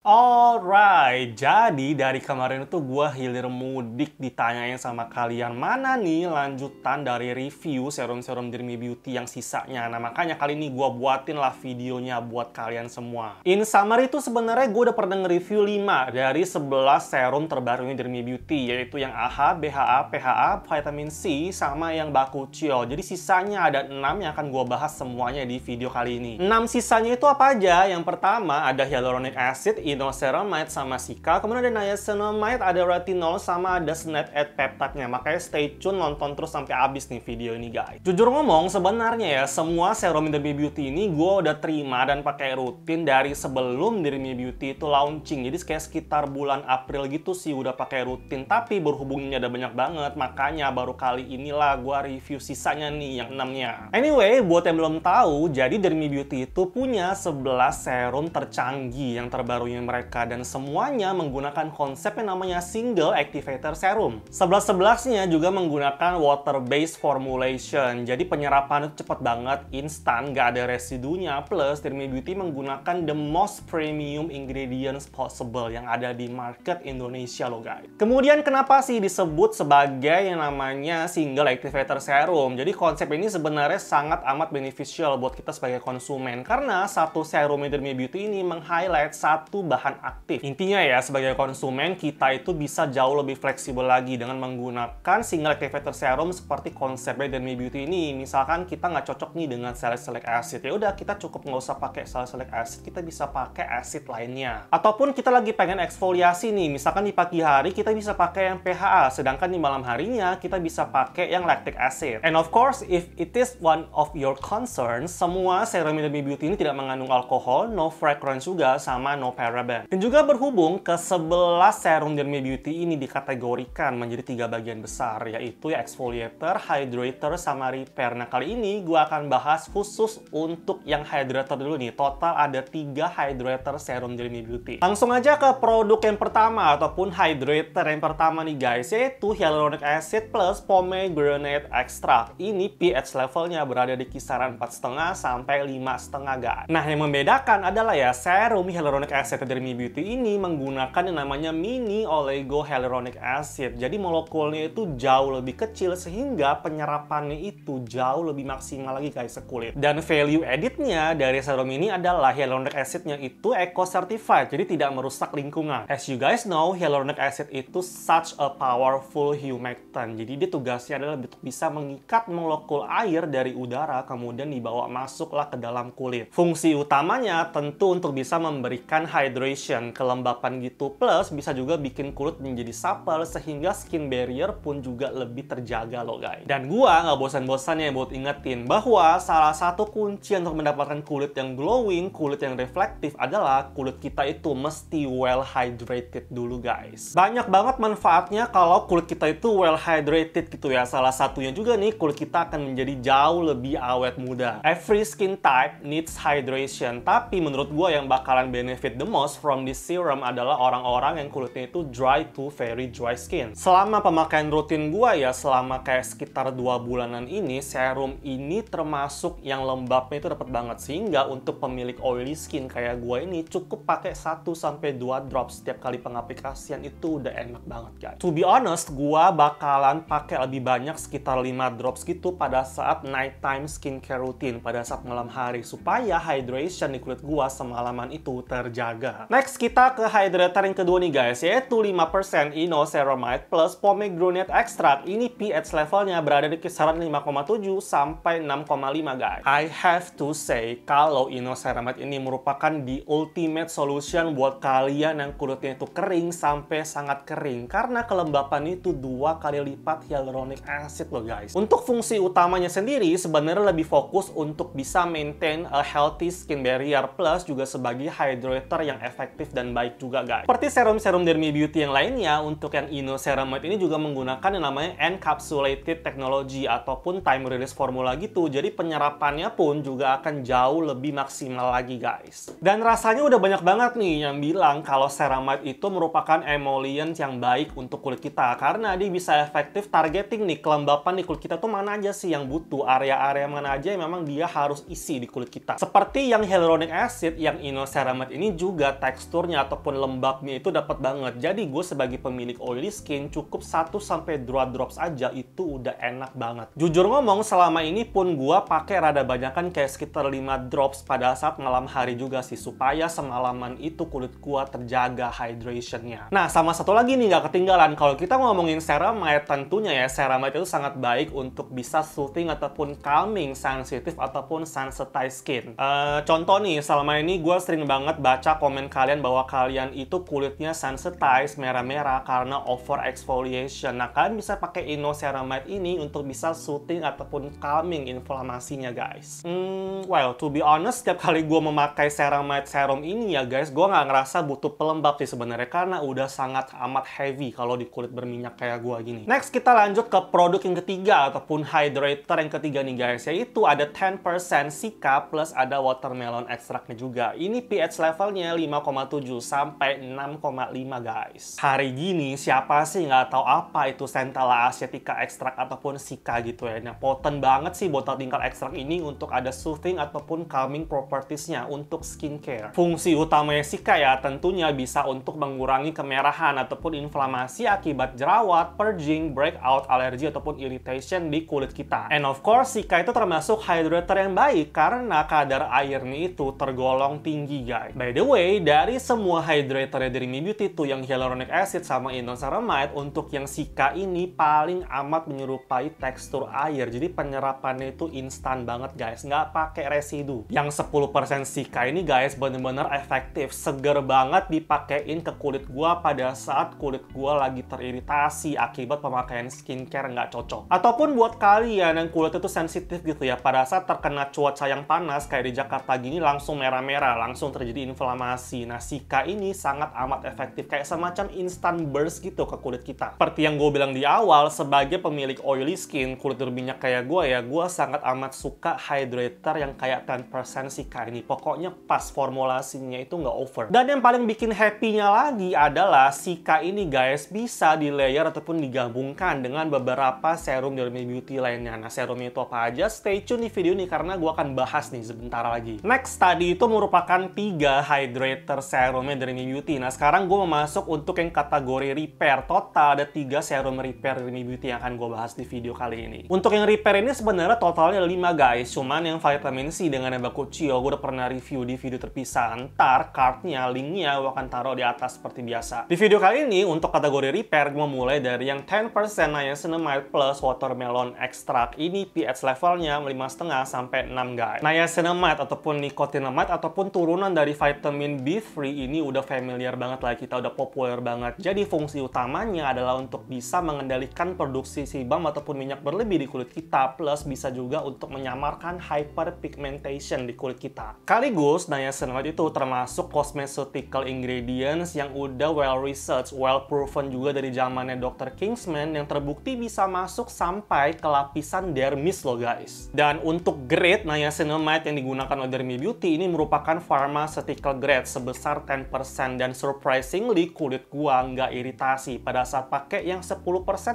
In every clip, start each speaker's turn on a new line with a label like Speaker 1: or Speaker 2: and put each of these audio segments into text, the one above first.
Speaker 1: Alright, jadi dari kemarin itu gue hilir mudik ditanyain sama kalian mana nih lanjutan dari review serum-serum Dermy Beauty yang sisanya. Nah makanya kali ini gue buatin lah videonya buat kalian semua. In summary itu sebenarnya gue udah pernah nge-review 5 dari 11 serum terbarunya Dermy Beauty, yaitu yang AHA, BHA, PHA, Vitamin C, sama yang Bakuchiol. Jadi sisanya ada 6 yang akan gue bahas semuanya di video kali ini. 6 sisanya itu apa aja? Yang pertama ada hyaluronic acid, inoceramide sama Cica, kemudian ada niacinamide, ada retinol, sama ada SNAP peptide-nya. Makanya stay tune, nonton terus sampai habis nih video ini guys. Jujur ngomong, sebenarnya ya semua serum Dermy Beauty ini gue udah terima dan pakai rutin dari sebelum Dermy Beauty itu launching. Jadi kayak sekitar bulan April gitu sih udah pakai rutin. Tapi berhubungnya ada banyak banget, makanya baru kali inilah gue review sisanya nih yang 6-nya. Anyway, buat yang belum tahu, jadi Dermy Beauty itu punya 11 serum tercanggih yang terbarunya mereka, dan semuanya menggunakan konsep yang namanya single activator serum. 11-11-nya juga menggunakan water based formulation, jadi penyerapan itu cepet banget, instan, gak ada residunya, plus Dermy Beauty menggunakan the most premium ingredients possible yang ada di market Indonesia loh guys. Kemudian kenapa sih disebut sebagai yang namanya single activator serum? Jadi konsep ini sebenarnya sangat amat beneficial buat kita sebagai konsumen, karena satu serum Dermy Beauty ini meng-highlight satu bahan aktif. Intinya ya, sebagai konsumen kita itu bisa jauh lebih fleksibel lagi dengan menggunakan single activator serum seperti konsepnya Dermy Beauty ini. Misalkan kita nggak cocok nih dengan salicylic acid, ya udah kita cukup nggak usah pakai salicylic acid, kita bisa pakai acid lainnya. Ataupun kita lagi pengen eksfoliasi nih, misalkan di pagi hari kita bisa pakai yang PHA, sedangkan di malam harinya kita bisa pakai yang lactic acid. And of course, if it is one of your concerns, semua serum Dermy Beauty ini tidak mengandung alkohol, no fragrance juga, sama no paraben. Dan juga berhubung ke 11 serum Dermy Beauty ini dikategorikan menjadi 3 bagian besar, yaitu ya exfoliator, hydrator, sama repair. Nah kali ini gue akan bahas khusus untuk yang hydrator dulu nih. Total ada 3 hydrator serum Dermy Beauty. Langsung aja ke produk yang pertama ataupun hydrator yang pertama nih guys, yaitu hyaluronic acid plus pomegranate extract. Ini pH levelnya berada di kisaran 4,5 sampai 5,5 guys. Nah yang membedakan adalah ya serum hyaluronic acid Dermy Beauty ini menggunakan yang namanya mini oligo hyaluronic acid. Jadi molekulnya itu jauh lebih kecil sehingga penyerapannya itu jauh lebih maksimal lagi guys ke kulit. Dan value added-nya dari serum ini adalah hyaluronic acid-nya itu eco certified, jadi tidak merusak lingkungan. As you guys know, hyaluronic acid itu such a powerful humectant. Jadi dia tugasnya adalah bisa mengikat molekul air dari udara kemudian dibawa masuklah ke dalam kulit. Fungsi utamanya tentu untuk bisa memberikan hydration, kelembapan gitu, plus bisa juga bikin kulit menjadi supple sehingga skin barrier pun juga lebih terjaga loh guys. Dan gua nggak bosan-bosannya buat ingetin bahwa salah satu kunci untuk mendapatkan kulit yang glowing, kulit yang reflektif adalah kulit kita itu mesti well hydrated dulu guys. Banyak banget manfaatnya kalau kulit kita itu well hydrated gitu ya. Salah satunya juga nih, kulit kita akan menjadi jauh lebih awet muda. Every skin type needs hydration, tapi menurut gua yang bakalan benefit the most from this serum adalah orang-orang yang kulitnya itu dry to very dry skin. Selama pemakaian rutin gua ya, selama kayak sekitar 2 bulanan ini, serum ini termasuk yang lembabnya itu dapat banget, sehingga untuk pemilik oily skin kayak gua ini cukup pakai 1-2 drops setiap kali pengaplikasian itu udah enak banget guys. To be honest, gua bakalan pakai lebih banyak, sekitar 5 drops gitu pada saat nighttime skincare routine, pada saat malam hari, supaya hydration di kulit gua semalaman itu terjaga. Next kita ke hydrator yang kedua nih guys, yaitu 5% inoceramide plus pomegranate extract. Ini pH levelnya berada di kisaran 5,7 sampai 6,5 guys. I have to say kalau inoceramide ini merupakan the ultimate solution buat kalian yang kulitnya itu kering sampai sangat kering, karena kelembapan itu 2 kali lipat hyaluronic acid loh guys. Untuk fungsi utamanya sendiri sebenarnya lebih fokus untuk bisa maintain a healthy skin barrier, plus juga sebagai hydrator yang efektif dan baik juga guys. Seperti serum-serum Dermy Beauty yang lainnya, untuk yang inoceramide ini juga menggunakan yang namanya encapsulated technology ataupun time release formula gitu. Jadi penyerapannya pun juga akan jauh lebih maksimal lagi guys. Dan rasanya udah banyak banget nih yang bilang kalau ceramide itu merupakan emollient yang baik untuk kulit kita, karena dia bisa efektif targeting nih kelembapan di kulit kita tuh mana aja sih yang butuh, area-area mana aja yang memang dia harus isi di kulit kita. Seperti yang hyaluronic acid, yang inoceramide ini juga teksturnya ataupun lembabnya itu dapat banget. Jadi gue sebagai pemilik oily skin cukup 1-2 drops aja itu udah enak banget. Jujur ngomong, selama ini pun gue pakai rada banyakan kayak sekitar 5 drops pada saat malam hari juga sih, supaya semalaman itu kulit gue terjaga hydrationnya. Nah, sama satu lagi nih nggak ketinggalan, kalau kita ngomongin ceramide, tentunya ya ceramide itu sangat baik untuk bisa soothing ataupun calming sensitive ataupun sensitized skin. Contoh nih, selama ini gue sering banget baca komen kalian bahwa kalian itu kulitnya sensitized, merah-merah karena over exfoliation. Nah, kalian bisa pakai Inoceramide ini untuk bisa soothing ataupun calming inflamasinya, guys. Well, to be honest, setiap kali gue memakai ceramide serum ini ya guys, gue nggak ngerasa butuh pelembab sih sebenarnya, karena udah sangat amat heavy kalau di kulit berminyak kayak gue gini. Next, kita lanjut ke produk yang ketiga ataupun hydrator yang ketiga nih guys, yaitu ada 10% Cica plus ada watermelon extractnya juga. Ini pH levelnya 5,7 sampai 6,5 guys. Hari gini siapa sih nggak tahu apa itu Centella asiatica extract ataupun Cica gitu ya. Nah, potent banget sih botol tingkal ekstrak ini untuk ada soothing ataupun calming propertiesnya untuk skincare. Fungsi utamanya Cica ya tentunya bisa untuk mengurangi kemerahan ataupun inflamasi akibat jerawat, purging, breakout, alergi ataupun irritation di kulit kita. And of course, Cica itu termasuk hydrator yang baik karena kadar airnya itu tergolong tinggi guys. By the way, dari semua hydrator dari Me Beauty tuh yang hyaluronic acid sama Inoceramide, untuk yang Cica ini paling amat menyerupai tekstur air. Jadi penyerapannya itu instan banget guys, nggak pakai residu. Yang 10% Cica ini guys bener-bener efektif, seger banget dipakein ke kulit gua pada saat kulit gua lagi teriritasi akibat pemakaian skincare nggak cocok. Ataupun buat kalian yang kulit itu sensitif gitu ya, pada saat terkena cuaca yang panas kayak di Jakarta gini langsung merah-merah, langsung terjadi inflamasi. Nah, Cica ini sangat amat efektif, kayak semacam instant burst gitu ke kulit kita. Seperti yang gue bilang di awal, sebagai pemilik oily skin, kulit berminyak kayak gue ya, gue sangat amat suka hydrator yang kayak 10% Cica ini. Pokoknya pas formulasinya itu nggak over. Dan yang paling bikin happy-nya lagi adalah Cica ini guys bisa di layer ataupun digabungkan dengan beberapa serum dari Me Beauty lainnya. Nah, serumnya itu apa aja? Stay tune di video ini karena gue akan bahas nih sebentar lagi. Next, tadi itu merupakan 3 hydrator serumnya dari Me Beauty. Nah, sekarang gue mau masuk untuk yang kategori repair. Total ada 3 serum repair dari Me Beauty yang akan gue bahas di video kali ini. Untuk yang repair ini sebenarnya totalnya 5 guys. Cuman yang vitamin C dengan yang Bakuchio gue udah pernah review di video terpisah. Ntar cardnya, linknya gue akan taruh di atas seperti biasa. Di video kali ini untuk kategori repair gue mulai dari yang 10% niacinamide plus watermelon extract. Ini pH levelnya 5,5 sampai 6 guys. Niacinamide ataupun nicotinamide ataupun turunan dari vitamin B3 ini udah familiar banget lah, kita udah populer banget. Jadi fungsi utamanya adalah untuk bisa mengendalikan produksi sebum ataupun minyak berlebih di kulit kita, plus bisa juga untuk menyamarkan hyperpigmentation di kulit kita. Sekaligus niacinamide itu termasuk cosmeceutical ingredients yang udah well researched, well proven juga dari zamannya Dr. Kingsman, yang terbukti bisa masuk sampai ke lapisan dermis loh guys. Dan untuk grade niacinamide yang digunakan oleh Me Beauty ini merupakan pharmaceutical grade sebesar 10%, dan surprisingly kulit gua nggak iritasi pada saat pakai yang 10%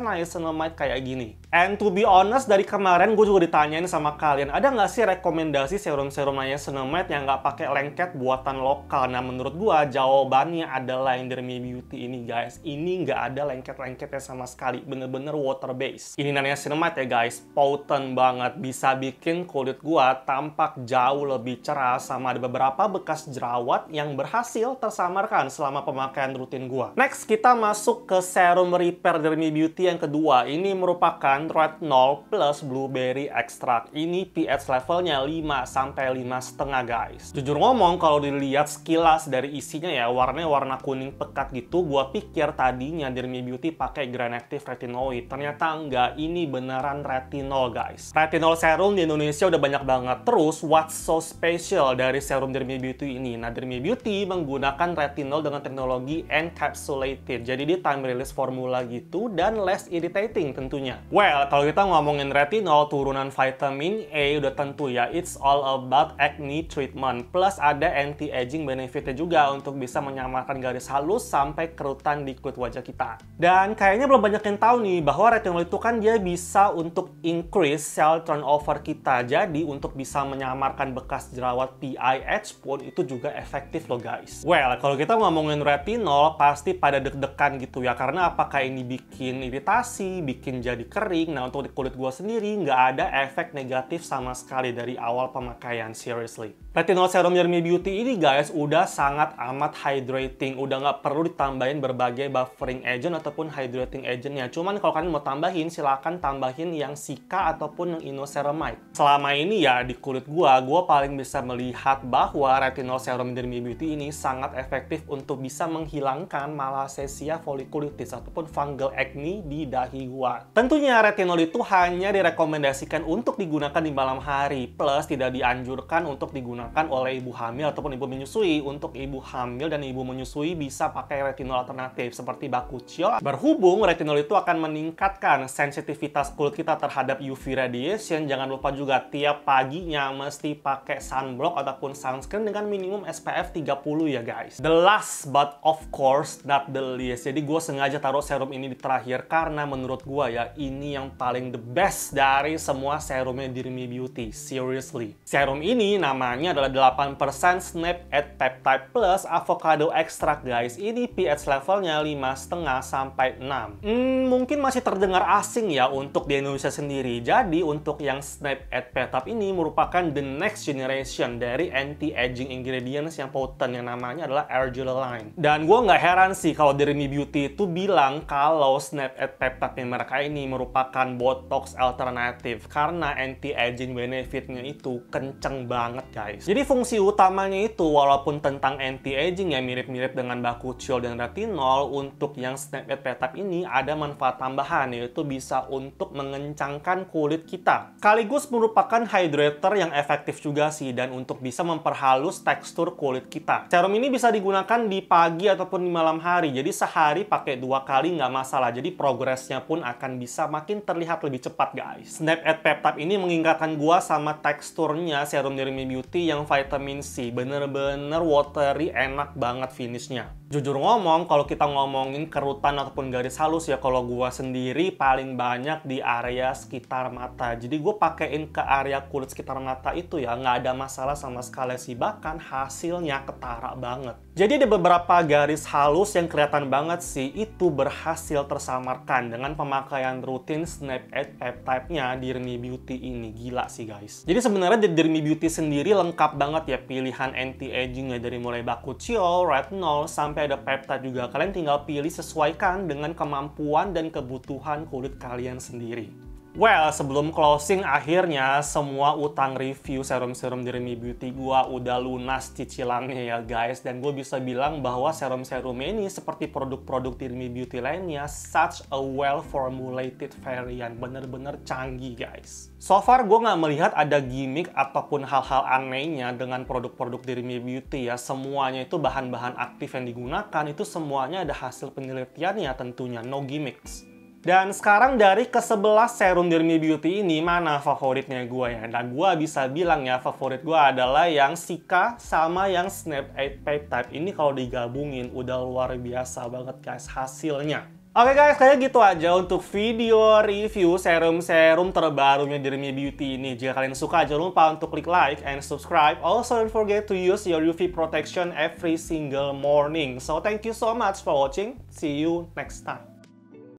Speaker 1: niacinamide kayak gini. And to be honest, dari kemarin gue juga ditanyain sama kalian, ada nggak sih rekomendasi serum-serum niacinamide yang nggak pakai lengket buatan lokal? Nah, menurut gua jawabannya adalah yang dari Me Beauty ini guys. Ini nggak ada lengket-lengketnya sama sekali, bener-bener water based. Ini niacinamide ya guys, potent banget, bisa bikin kulit gua tampak jauh lebih cerah, sama ada beberapa bekas jerawat yang berhasil tersamarkan selama pemakaian rutin gua. Next, kita masuk ke serum repair dari Me Beauty yang kedua. Ini merupakan retinol plus blueberry extract. Ini pH levelnya 5 sampai 5,5 guys. Jujur ngomong, kalau dilihat sekilas dari isinya ya, warnanya warna kuning pekat gitu. Gua pikir tadinya dari Me Beauty pakai Granactive retinoid. Ternyata enggak, ini beneran retinol guys. Retinol serum di Indonesia udah banyak banget. Terus, what's so special dari serum dari Me Beauty ini? Nah, dari Me Beauty menggunakan retinol dengan teknologi encapsulated. Jadi dia time release formula gitu dan less irritating tentunya. Well, kalau kita ngomongin retinol, turunan vitamin A udah tentu ya, it's all about acne treatment. Plus ada anti-aging benefitnya juga untuk bisa menyamarkan garis halus sampai kerutan di kulit wajah kita. Dan kayaknya belum banyak yang tahu nih bahwa retinol itu kan dia bisa untuk increase cell turnover kita. Jadi untuk bisa menyamarkan bekas jerawat PIH pun itu juga efektif loh guys. Well, kalau kita ngomongin retinol pasti pada deg-degan gitu ya, karena apakah ini bikin iritasi, bikin jadi kering. Nah, untuk di kulit gue sendiri nggak ada efek negatif sama sekali dari awal pemakaian, seriously. Retinol serum Dermi Beauty ini guys udah sangat amat hydrating, udah nggak perlu ditambahin berbagai buffering agent ataupun hydrating agentnya. Cuman kalau kalian mau tambahin, silakan tambahin yang Cica ataupun yang Inoceramide. Selama ini ya di kulit gua paling bisa melihat bahwa retinol serum Dermi Beauty ini sangat efektif untuk bisa menghilangkan malassezia folliculitis ataupun fungal acne di dahi gua. Tentunya retinol itu hanya direkomendasikan untuk digunakan di malam hari, plus tidak dianjurkan untuk digunakan oleh ibu hamil ataupun ibu menyusui. Untuk ibu hamil dan ibu menyusui bisa pakai retinol alternatif seperti Bakuchiol. Berhubung retinol itu akan meningkatkan sensitivitas kulit kita terhadap UV radiation, jangan lupa juga tiap paginya mesti pakai sunblock ataupun sunscreen dengan minimum SPF 30 ya guys. The last but of course not the least. Jadi gue sengaja taruh serum ini di terakhir karena menurut gue ya ini yang paling the best dari semua serumnya Dermi Beauty. Seriously. Serum ini namanya adalah 8% Snap Add Peptide Plus Avocado Extract guys. Ini pH levelnya 5,5 sampai 6. Mungkin masih terdengar asing ya untuk di Indonesia sendiri. Jadi untuk yang Snap Add Peptide ini merupakan the next generation dari anti-aging ingredients yang potent yang namanya adalah Argireline. Dan gue nggak heran sih kalau Dermi Beauty itu bilang kalau Snap Add Peptide mereka ini merupakan botox alternatif karena anti-aging benefitnya itu kenceng banget guys. Jadi fungsi utamanya itu walaupun tentang anti-aging ya mirip-mirip dengan Bakuchiol dan retinol, untuk yang Snap Add Peptide ini ada manfaat tambahan yaitu bisa untuk mengencangkan kulit kita. Sekaligus merupakan hydrator yang efektif juga sih dan untuk bisa memperhalus tekstur kulit kita. Serum ini bisa digunakan di pagi ataupun di malam hari. Jadi sehari pakai 2 kali nggak masalah. Jadi progresnya pun akan bisa makin terlihat lebih cepat guys. Snap Add Peptide ini mengingatkan gua sama teksturnya serum Dermi Beauty yang vitamin C, bener-bener watery, enak banget finishnya. Jujur ngomong, kalau kita ngomongin kerutan ataupun garis halus ya, kalau gua sendiri paling banyak di area sekitar mata. Jadi gue pakein ke area kulit sekitar mata itu ya, nggak ada masalah sama sekali sih, bahkan hasilnya ketara banget. Jadi ada beberapa garis halus yang kelihatan banget sih, itu berhasil tersamarkan dengan pemakaian rutin Snap Add Peptide-nya Dermi Beauty ini. Gila sih guys. Jadi sebenarnya di Dermi Beauty sendiri lengkap banget ya pilihan anti-agingnya, dari mulai Bakuchiol, retinol, sampai ada peptide juga. Kalian tinggal pilih sesuaikan dengan kemampuan dan kebutuhan kulit kalian sendiri. Well, sebelum closing, akhirnya semua utang review serum-serum Dermi Beauty gua udah lunas cicilannya ya guys. Dan gue bisa bilang bahwa serum-serum ini seperti produk-produk Dermi Beauty lainnya, such a well-formulated variant. Bener-bener canggih guys. So far gue nggak melihat ada gimmick ataupun hal-hal anehnya dengan produk-produk Dermi Beauty ya. Semuanya itu bahan-bahan aktif yang digunakan, itu semuanya ada hasil penelitiannya tentunya, no gimmicks. Dan sekarang dari ke-11 serum Dermi Beauty ini, mana favoritnya gue ya? Dan gue bisa bilang ya, favorit gue adalah yang Cica sama yang Snap Add Peptide. Ini kalau digabungin udah luar biasa banget guys hasilnya. Oke guys, kayak gitu aja untuk video review serum-serum terbarunya Dermi Beauty ini. Jika kalian suka, jangan lupa untuk klik like and subscribe. Also, don't forget to use your UV protection every single morning. So, thank you so much for watching. See you next time.